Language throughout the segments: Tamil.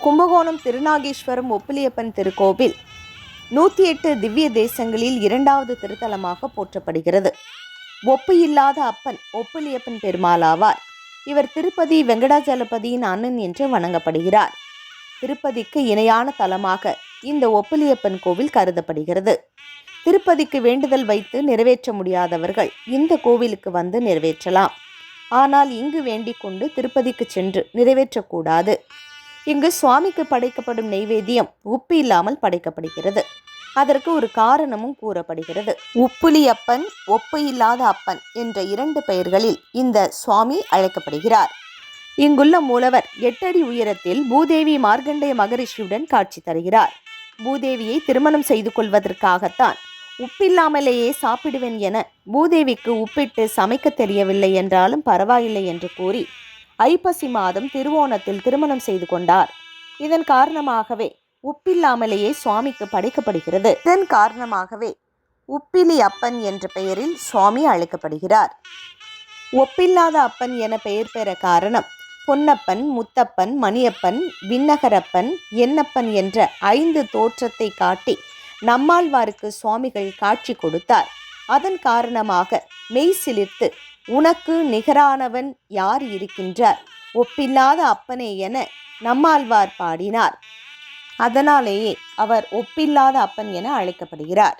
கும்பகோணம் திருநாகேஸ்வரம் ஒப்பிலியப்பன் திருக்கோவில் 108 திவ்ய தேசங்களில் 2வது திருத்தலமாக போற்றப்படுகிறது. ஒப்பு இல்லாத அப்பன் ஒப்பிலியப்பன் பெருமாள் ஆவார். இவர் திருப்பதி வெங்கடாஜலபதியின் அண்ணன் என்று வணங்கப்படுகிறார். திருப்பதிக்கு இணையான தலமாக இந்த ஒப்பிலியப்பன் கோவில் கருதப்படுகிறது. திருப்பதிக்கு வேண்டுதல் வைத்து நிறைவேற்ற முடியாதவர்கள் இந்த கோவிலுக்கு வந்து நிறைவேற்றலாம். ஆனால் இங்கு வேண்டிக் கொண்டு திருப்பதிக்கு சென்று நிறைவேற்றக்கூடாது. இங்கு சுவாமிக்கு படைக்கப்படும் நெய்வேத்தியம் உப்பு இல்லாமல் படைக்கப்படுகிறது. அதற்கு ஒரு காரணமும் கூறப்படுகிறது. உப்புலியப்பன், ஒப்பு இல்லாத அப்பன் என்ற 2 பெயர்களில் இந்த சுவாமி அழைக்கப்படுகிறார். இங்குள்ள மூலவர் 8 அடி உயரத்தில் பூதேவி மார்க்கண்டேய மகரிஷியுடன் காட்சி தருகிறார். பூதேவியை திருமணம் செய்து கொள்வதற்காகத்தான் உப்பில்லாமலேயே சாப்பிடுவேன் என பூதேவிக்கு உப்பிட்டு சமைக்க தெரியவில்லை என்றாலும் பரவாயில்லை என்று கூறி ஐப்பசி மாதம் திருவோணத்தில் திருமணம் செய்து கொண்டார். இதன் காரணமாகவே உப்பில்லாமலேயே சுவாமிக்கு படைக்கப்படுகிறது. இதன் காரணமாகவே உப்பிலி அப்பன் என்ற பெயரில் சுவாமி அழைக்கப்படுகிறார். ஒப்பில்லாத அப்பன் என பெயர் பெற காரணம் பொன்னப்பன், முத்தப்பன், மணியப்பன், விண்ணகரப்பன், எண்ணப்பன் என்ற 5 தோற்றத்தை காட்டி நம்மாழ்வாருக்கு சுவாமிகள் காட்சி கொடுத்தார். அதன் காரணமாக மெய் சிலிர்த்து உனக்கு நிகரானவன் யார் இருக்கின்றார், ஒப்பில்லாத அப்பனே என நம்மாழ்வார் பாடினார். அதனாலேயே அவர் ஒப்பில்லாத அப்பன் என அழைக்கப்படுகிறார்.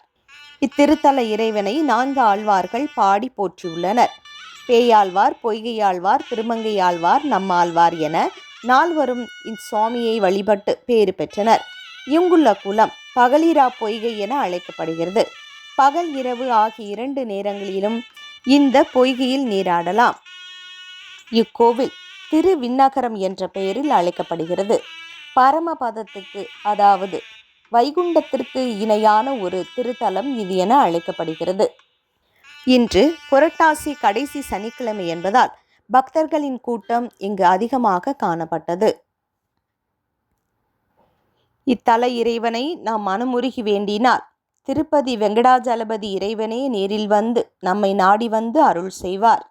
இத்திருத்தல இறைவனை 4 ஆழ்வார்கள் பாடி போற்றியுள்ளனர். பேயாழ்வார், பொய்கையாழ்வார், திருமங்கையாழ்வார், நம்மாழ்வார் என 4வரும் இச்சுவாமியை வழிபட்டு பேறு பெற்றனர். இங்குள்ள குளம் பகலிரா பொய்கை என அழைக்கப்படுகிறது. பகல் இரவு ஆகிய 2 நேரங்களிலும் இந்த பொய்கையில் நீராடலாம். இக்கோவில் திருவிண்ணகரம் என்ற பெயரில் அழைக்கப்படுகிறது. பரமபதத்துக்கு, அதாவது வைகுண்டத்திற்கு இணையான ஒரு திருத்தலம் இது என அழைக்கப்படுகிறது. இன்று புரட்டாசி கடைசி சனிக்கிழமை என்பதால் பக்தர்களின் கூட்டம் இங்கு அதிகமாக காணப்பட்டது. இத்தல இறைவனை நாம் மனமுருகி வேண்டினால் திருப்பதி வெங்கடாஜலபதி இறைவனே நேரில் வந்து நம்மை நாடி வந்து அருள் செய்வார்.